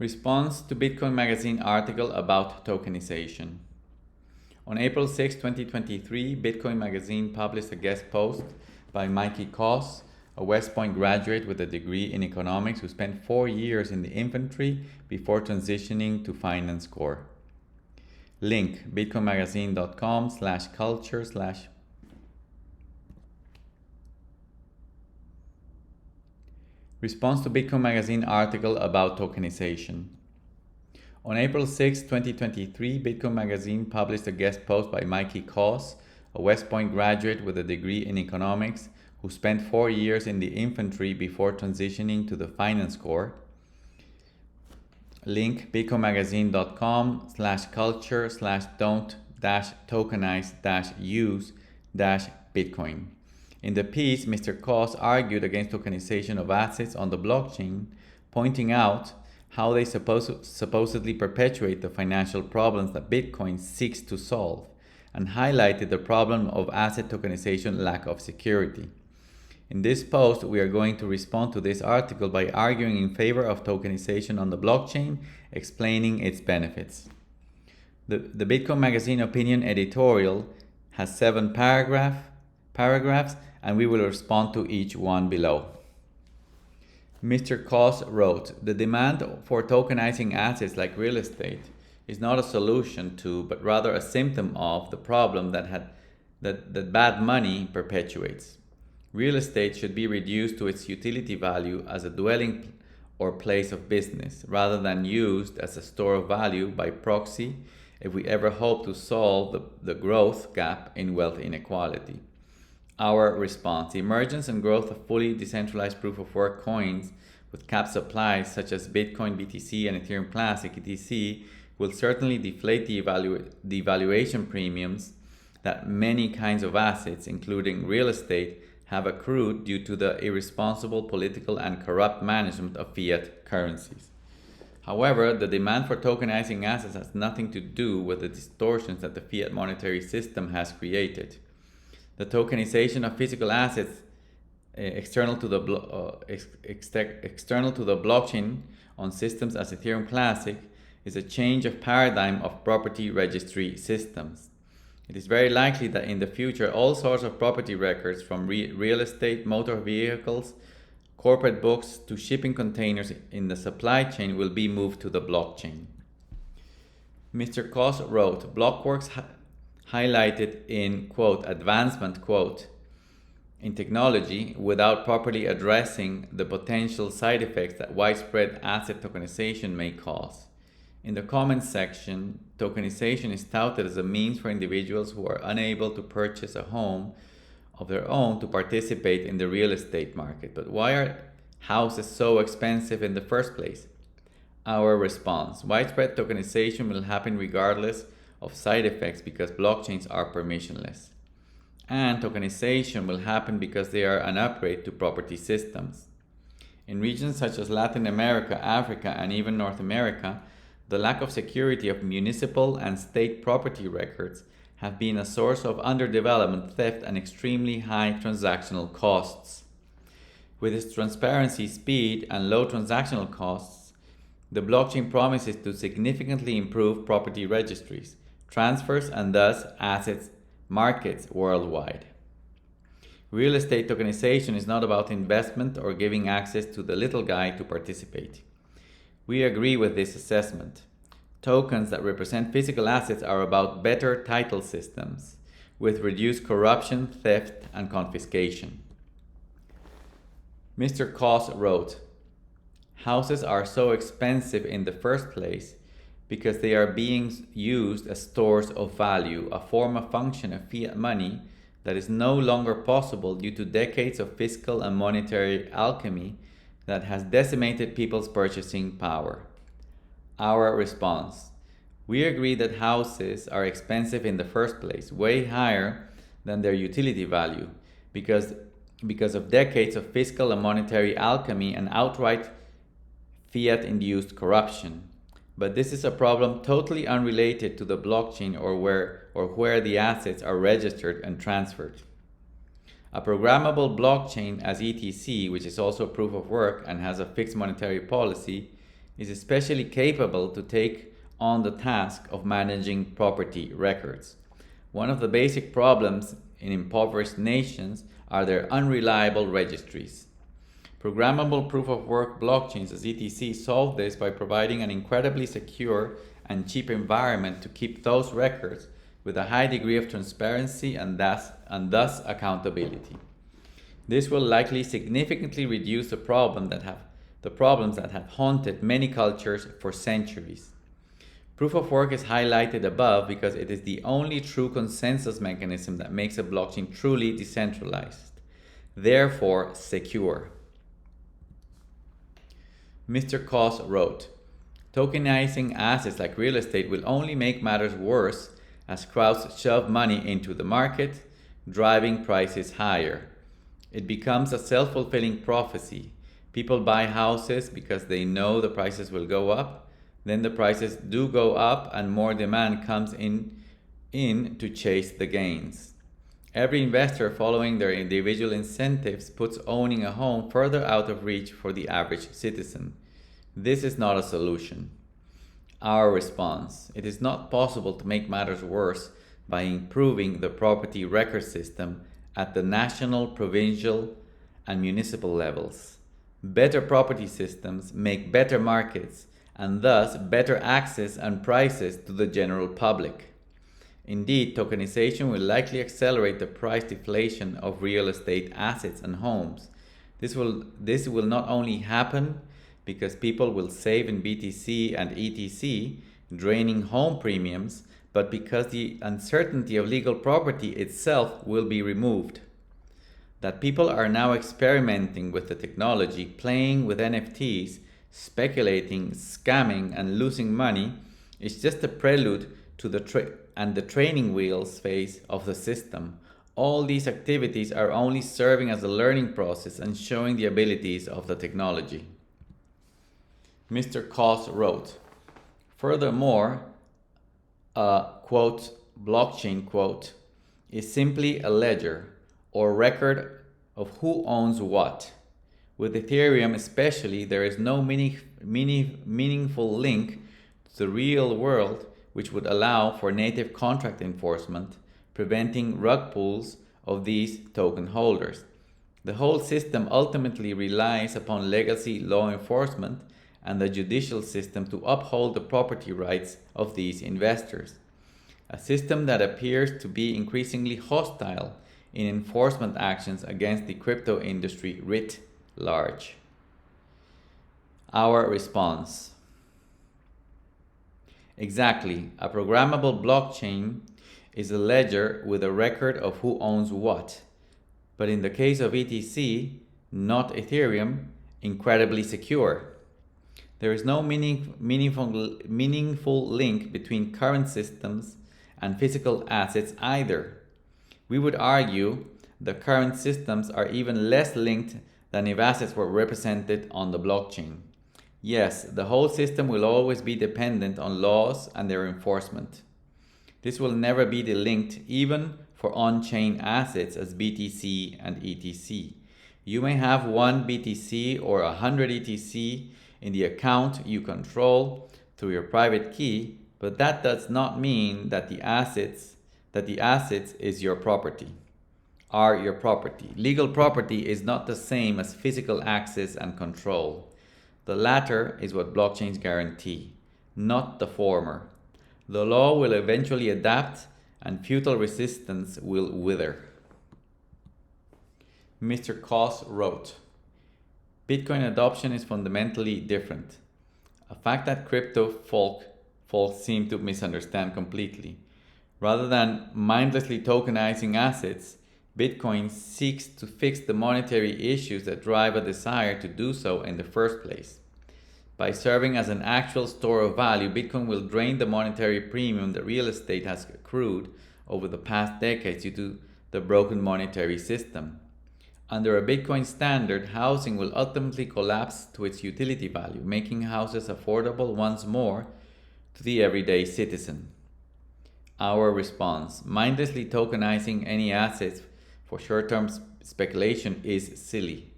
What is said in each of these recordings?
Response to Bitcoin Magazine article about tokenization. On April 6, 2023, Bitcoin Magazine published a guest post by Mickey Koss, a West Point graduate with a degree in economics who spent 4 years in the infantry before transitioning to finance core. Link bitcoinmagazine.com/culture/ Response to Bitcoin Magazine article about tokenization. On April 6, 2023, Bitcoin Magazine published a guest post by Mickey Koss, a West Point graduate with a degree in economics who spent 4 years in the infantry before transitioning to the finance core. Link bitcoinmagazine.com/culture/don't-tokenize-use-Bitcoin. In the piece, Mr. Koss argued against tokenization of assets on the blockchain, pointing out how they supposedly perpetuate the financial problems that Bitcoin seeks to solve, and highlighted the problem of asset tokenization lack of security. In this post, we are going to respond to this article by arguing in favor of tokenization on the blockchain, explaining its benefits. The Bitcoin Magazine opinion editorial has 7 paragraphs, and we will respond to each one below. Mr. Koss wrote, "The demand for tokenizing assets like real estate is not a solution to, but rather a symptom of, the problem that bad money perpetuates. Real estate should be reduced to its utility value as a dwelling or place of business, rather than used as a store of value by proxy if we ever hope to solve the growth gap in wealth inequality." Our response: the emergence and growth of fully decentralized proof-of-work coins with cap supplies such as Bitcoin, BTC, and Ethereum Classic, ETC, will certainly deflate the valuation premiums that many kinds of assets, including real estate, have accrued due to the irresponsible political and corrupt management of fiat currencies. However, the demand for tokenizing assets has nothing to do with the distortions that the fiat monetary system has created. The tokenization of physical assets external to the blockchain on systems as Ethereum Classic is a change of paradigm of property registry systems. It is very likely that in the future all sorts of property records, from real estate, motor vehicles, corporate books to shipping containers in the supply chain, will be moved to the blockchain. Mr. Koss wrote, "Blockworks highlighted in, quote, advancement, quote, in technology without properly addressing the potential side effects that widespread asset tokenization may cause. In the comments section, tokenization is touted as a means for individuals who are unable to purchase a home of their own to participate in the real estate market. But why are houses so expensive in the first place?" Our response: widespread tokenization will happen regardless of side effects because blockchains are permissionless. And tokenization will happen because they are an upgrade to property systems. In regions such as Latin America, Africa, and even North America, the lack of security of municipal and state property records have been a source of underdevelopment, theft, and extremely high transactional costs. With its transparency, speed, and low transactional costs, the blockchain promises to significantly improve property registries, transfers, and thus assets markets worldwide. Real estate tokenization is not about investment or giving access to the little guy to participate. We agree with this assessment. Tokens that represent physical assets are about better title systems with reduced corruption, theft, and confiscation. Mr. Koss wrote, "Houses are so expensive in the first place because they are being used as stores of value, a form of function of fiat money that is no longer possible due to decades of fiscal and monetary alchemy that has decimated people's purchasing power." Our response: we agree that houses are expensive in the first place, way higher than their utility value, because of decades of fiscal and monetary alchemy and outright fiat-induced corruption. But this is a problem totally unrelated to the blockchain or where the assets are registered and transferred. A programmable blockchain as ETC, which is also proof of work and has a fixed monetary policy, is especially capable to take on the task of managing property records. One of the basic problems in impoverished nations are their unreliable registries. Programmable proof-of-work blockchains as ETC solve this by providing an incredibly secure and cheap environment to keep those records with a high degree of transparency and thus accountability. This will likely significantly reduce the problems that have haunted many cultures for centuries. Proof of work is highlighted above because it is the only true consensus mechanism that makes a blockchain truly decentralized, therefore secure. Mr. Koss wrote, "Tokenizing assets like real estate will only make matters worse as crowds shove money into the market, driving prices higher. It becomes a self-fulfilling prophecy. People buy houses because they know the prices will go up. Then the prices do go up and more demand comes in to chase the gains. Every investor following their individual incentives puts owning a home further out of reach for the average citizen. This is not a solution." Our response: it is not possible to make matters worse by improving the property record system at the national, provincial, and municipal levels. Better property systems make better markets and thus better access and prices to the general public. Indeed, tokenization will likely accelerate the price deflation of real estate assets and homes. This will not only happen because people will save in BTC and ETC, draining home premiums, but because the uncertainty of legal property itself will be removed. That people are now experimenting with the technology, playing with NFTs, speculating, scamming, and losing money is just a prelude to the training wheels phase of the system. All these activities are only serving as a learning process and showing the abilities of the technology. Mr. Koss wrote, "Furthermore, a quote, blockchain quote, is simply a ledger or record of who owns what. With Ethereum especially, there is no meaningful link to the real world which would allow for native contract enforcement, preventing rug pulls of these token holders. The whole system ultimately relies upon legacy law enforcement and the judicial system to uphold the property rights of these investors. A system that appears to be increasingly hostile in enforcement actions against the crypto industry writ large." Our response: exactly, a programmable blockchain is a ledger with a record of who owns what, but in the case of ETC, not Ethereum, incredibly secure. There is no meaningful link between current systems and physical assets either. We would argue the current systems are even less linked than if assets were represented on the blockchain. Yes, the whole system will always be dependent on laws and their enforcement. This will never be delinked even for on-chain assets as BTC and ETC. You may have 1 BTC or 100 ETC in the account you control through your private key, but that does not mean that the assets is your property, are your property. Legal property is not the same as physical access and control. The latter is what blockchains guarantee, not the former. The law will eventually adapt and futile resistance will wither. Mr. Koss wrote, "Bitcoin adoption is fundamentally different, a fact that crypto folks seem to misunderstand completely. Rather than mindlessly tokenizing assets, Bitcoin seeks to fix the monetary issues that drive a desire to do so in the first place. By serving as an actual store of value, Bitcoin will drain the monetary premium that real estate has accrued over the past decades due to the broken monetary system. Under a Bitcoin standard, housing will ultimately collapse to its utility value, making houses affordable once more to the everyday citizen." Our response: mindlessly tokenizing any assets for short-term speculation is silly.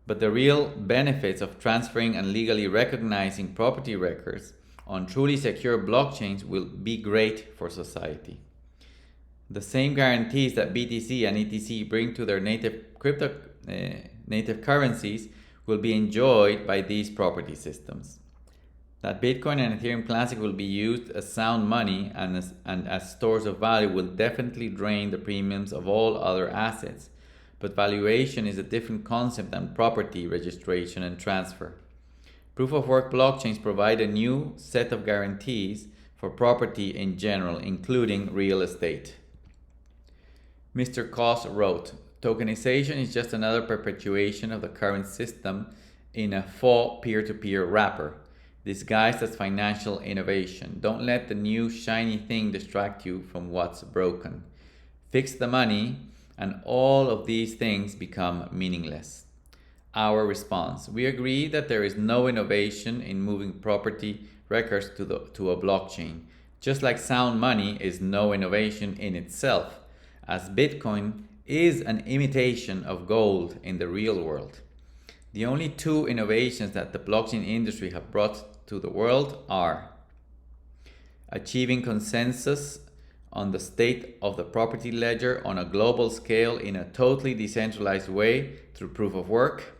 But the real benefits of transferring and legally recognizing property records on truly secure blockchains will be great for society. The same guarantees that BTC and ETC bring to their native currencies will be enjoyed by these property systems. That Bitcoin and Ethereum Classic will be used as sound money and as stores of value will definitely drain the premiums of all other assets. But valuation is a different concept than property registration and transfer. Proof of work blockchains provide a new set of guarantees for property in general, including real estate. Mr. Koss wrote, "Tokenization is just another perpetuation of the current system in a faux peer-to-peer wrapper, disguised as financial innovation. Don't let the new shiny thing distract you from what's broken. Fix the money and all of these things become meaningless." Our response: we agree that there is no innovation in moving property records to a blockchain, just like sound money is no innovation in itself, as Bitcoin is an imitation of gold in the real world. The only two innovations that the blockchain industry have brought to the world are achieving consensus on the state of the property ledger on a global scale in a totally decentralized way through proof of work,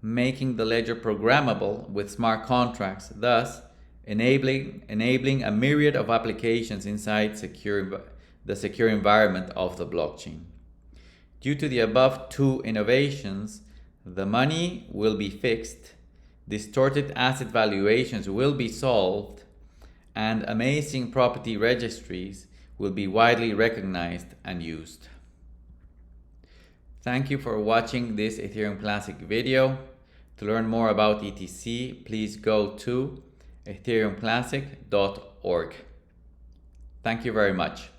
making the ledger programmable with smart contracts, thus enabling a myriad of applications inside the secure environment of the blockchain. Due to the above two innovations, the money will be fixed, distorted asset valuations will be solved, and amazing property registries will be widely recognized and used. Thank you for watching this Ethereum Classic video. To learn more about ETC, please go to ethereumclassic.org. Thank you very much.